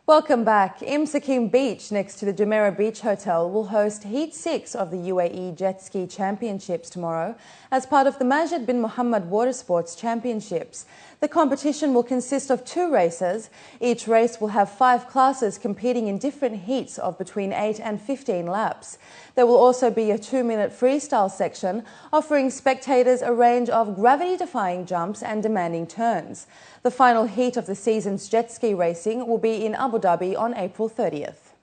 Welcome back. Imsakim Beach, next to the Jumeirah Beach Hotel, will host Heat 6 of the UAE Jet Ski Championships tomorrow as part of the Majid bin Mohammed Water Sports Championships. The competition will consist of 2 races. Each race will have 5 classes competing in different heats of between 8 and 15 laps. There will also be a 2-minute freestyle section offering spectators a range of gravity-defying jumps and demanding turns. The final heat of the season's jet ski racing will be in Abu Dhabi on April 30th.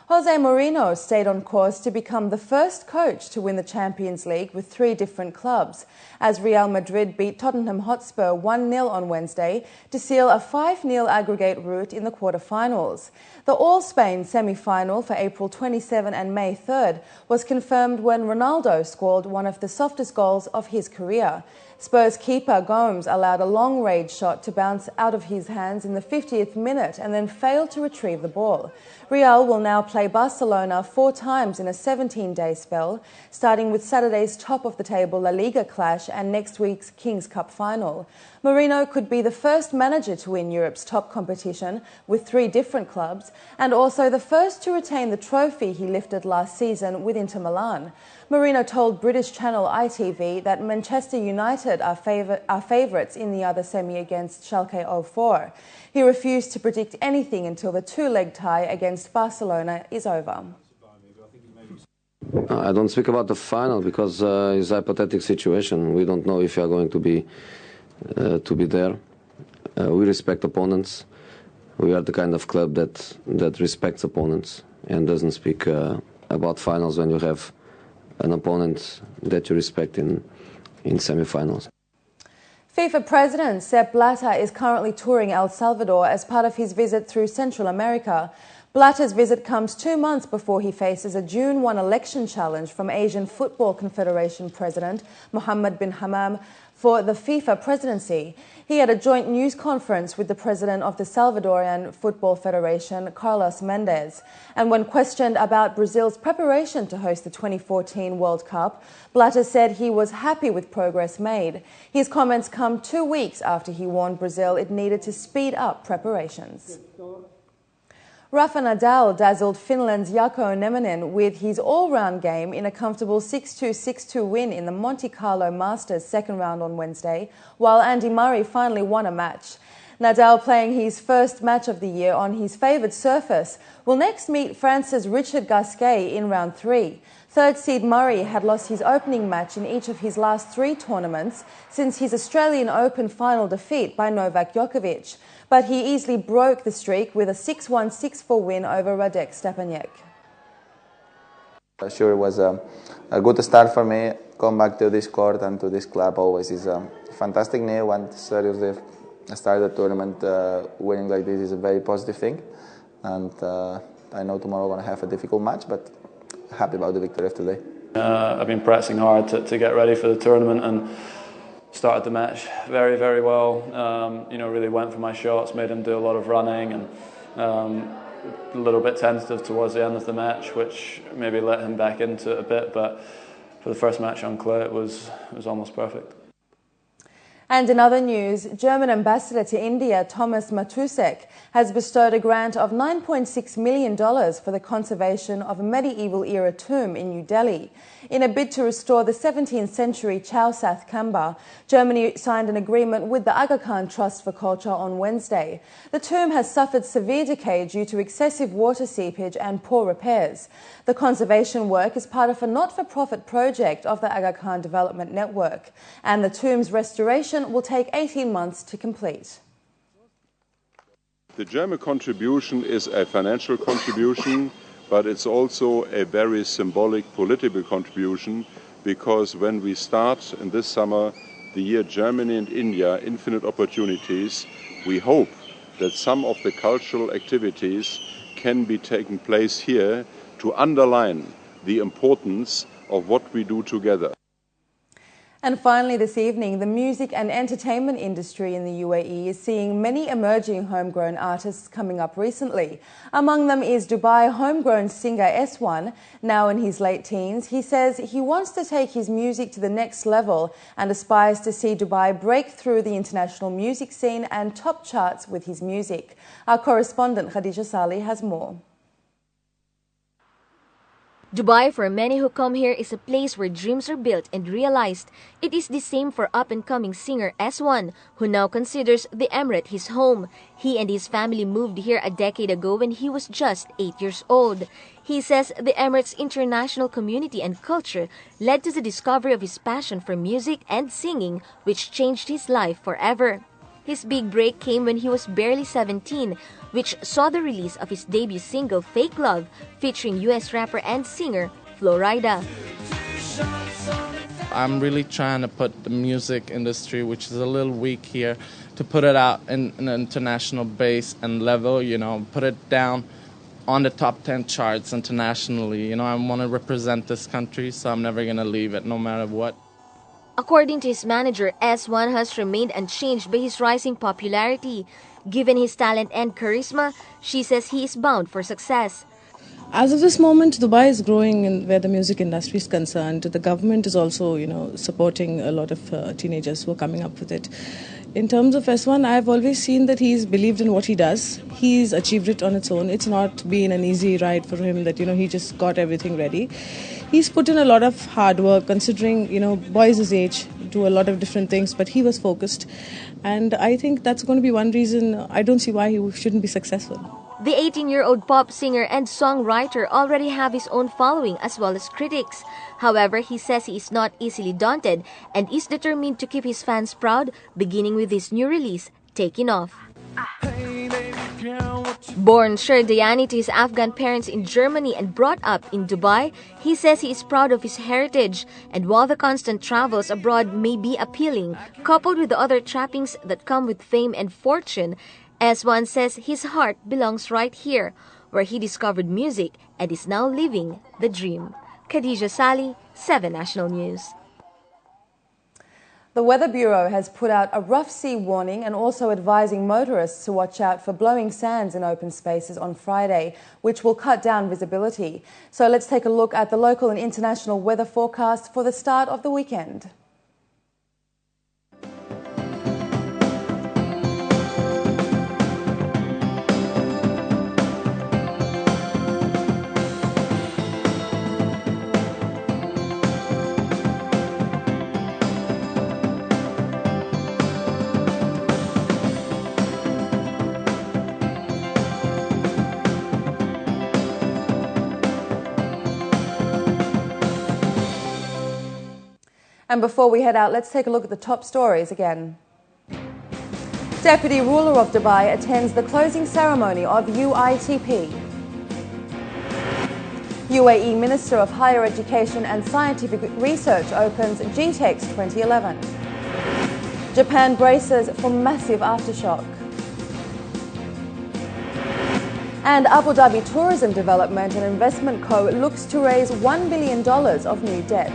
Jose Mourinho stayed on course to become the first coach to win the Champions League with 3 different clubs, as Real Madrid beat Tottenham Hotspur 1-0 on Wednesday to seal a 5-0 aggregate route in the quarter-finals. The All-Spain semi-final for April 27 and May 3rd was confirmed when Ronaldo scored one of the softest goals of his career. Spurs keeper Gomes allowed a long-range shot to bounce out of his hands in the 50th minute and then failed to retrieve the ball. Real will now play Barcelona 4 times in a 17-day spell, starting with Saturday's top-of-the-table La Liga clash and next week's Kings Cup final. Mourinho could be the first manager to win Europe's top competition with 3 different clubs and also the first to retain the trophy he lifted last season with Inter Milan. Mourinho told British channel ITV that Manchester United are favourites in the other semi against Schalke 04. He refused to predict anything until the 2-leg tie against Barcelona is over. I don't speak about the final because it's a hypothetical situation. We don't know if you are going to be there. We respect opponents. We are the kind of club that respects opponents and doesn't speak about finals when you have an opponent that you respect in semi-finals. FIFA President Sepp Blatter is currently touring El Salvador as part of his visit through Central America. Blatter's visit comes 2 months before he faces a June 1 election challenge from Asian Football Confederation President Mohammed bin Hammam for the FIFA presidency. He had a joint news conference with the president of the Salvadorian Football Federation, Carlos Mendez. And when questioned about Brazil's preparation to host the 2014 World Cup, Blatter said he was happy with progress made. His comments come 2 weeks after he warned Brazil it needed to speed up preparations. Rafa Nadal dazzled Finland's Jarkko Nieminen with his all-round game in a comfortable 6-2, 6-2 win in the Monte Carlo Masters second round on Wednesday, while Andy Murray finally won a match. Nadal, playing his first match of the year on his favoured surface, will next meet France's Richard Gasquet in round 3. Third seed Murray had lost his opening match in each of his last 3 tournaments since his Australian Open final defeat by Novak Djokovic, but he easily broke the streak with a 6-1, 6-4 win over Radek Stepanek. Sure, it was a good start for me. Come back to this court and to this club always is a fantastic news. Once seriously start the tournament, winning like this is a very positive thing. And I know tomorrow we're going to have a difficult match, but happy about the victory of today. I've been pressing hard to get ready for the tournament and started the match very, very well. Really went for my shots, made him do a lot of running and a little bit tentative towards the end of the match, which maybe let him back into it a bit. But for the first match on clay, it was almost perfect. And in other news, German ambassador to India, Thomas Matusek, has bestowed a grant of $9.6 million for the conservation of a medieval-era tomb in New Delhi. In a bid to restore the 17th century Chausath Khamba, Germany signed an agreement with the Aga Khan Trust for Culture on Wednesday. The tomb has suffered severe decay due to excessive water seepage and poor repairs. The conservation work is part of a not-for-profit project of the Aga Khan Development Network, and the tomb's restoration will take 18 months to complete. The German contribution is a financial contribution, but it's also a very symbolic political contribution, because when we start in this summer the year Germany and India, Infinite Opportunities, we hope that some of the cultural activities can be taking place here to underline the importance of what we do together. And finally this evening, the music and entertainment industry in the UAE is seeing many emerging homegrown artists coming up recently. Among them is Dubai homegrown singer S1, now in his late teens. He says he wants to take his music to the next level and aspires to see Dubai break through the international music scene and top charts with his music. Our correspondent Khadija Salih has more. Dubai, for many who come here, is a place where dreams are built and realized. It is the same for up-and-coming singer S1, who now considers the Emirate his home. He and his family moved here a decade ago when he was just 8 years old. He says the Emirates' international community and culture led to the discovery of his passion for music and singing, which changed his life forever. His big break came when he was barely 17, which saw the release of his debut single, Fake Love, featuring US rapper and singer Flo Rida. I'm really trying to put the music industry, which is a little weak here, to put it out in an international base and level, put it down on the top 10 charts internationally. I want to represent this country, so I'm never going to leave it, no matter what. According to his manager, S1 has remained unchanged by his rising popularity. Given his talent and charisma, she says he is bound for success. As of this moment, Dubai is growing in where the music industry is concerned. The government is also, supporting a lot of teenagers who are coming up with it. In terms of S1, I've always seen that he's believed in what he does. He's achieved it on its own. It's not been an easy ride for him that, he just got everything ready. He's put in a lot of hard work, considering, boys his age do a lot of different things, but he was focused. And I think that's going to be one reason I don't see why he shouldn't be successful. The 18-year-old pop singer and songwriter already have his own following as well as critics. However, he says he is not easily daunted and is determined to keep his fans proud, beginning with his new release, Taking Off. Born Sherdayani to his Afghan parents in Germany and brought up in Dubai, he says he is proud of his heritage, and while the constant travels abroad may be appealing, coupled with the other trappings that come with fame and fortune, S1 says his heart belongs right here, where he discovered music and is now living the dream. Khadija Salih, 7 National News. The Weather Bureau has put out a rough sea warning and also advising motorists to watch out for blowing sands in open spaces on Friday, which will cut down visibility. So let's take a look at the local and international weather forecast for the start of the weekend. And before we head out, let's take a look at the top stories again. Deputy Ruler of Dubai attends the closing ceremony of UITP. UAE Minister of Higher Education and Scientific Research opens GTEx 2011. Japan braces for massive aftershock. And Abu Dhabi Tourism Development and Investment Co. looks to raise $1 billion of new debt.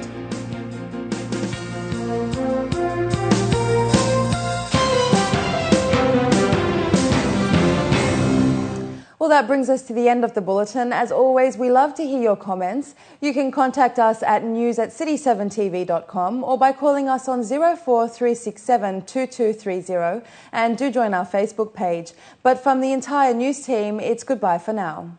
Well, that brings us to the end of the bulletin. As always, we love to hear your comments. You can contact us at news@city7tv.com or by calling us on 04367 2230, and do join our Facebook page. But from the entire news team, it's goodbye for now.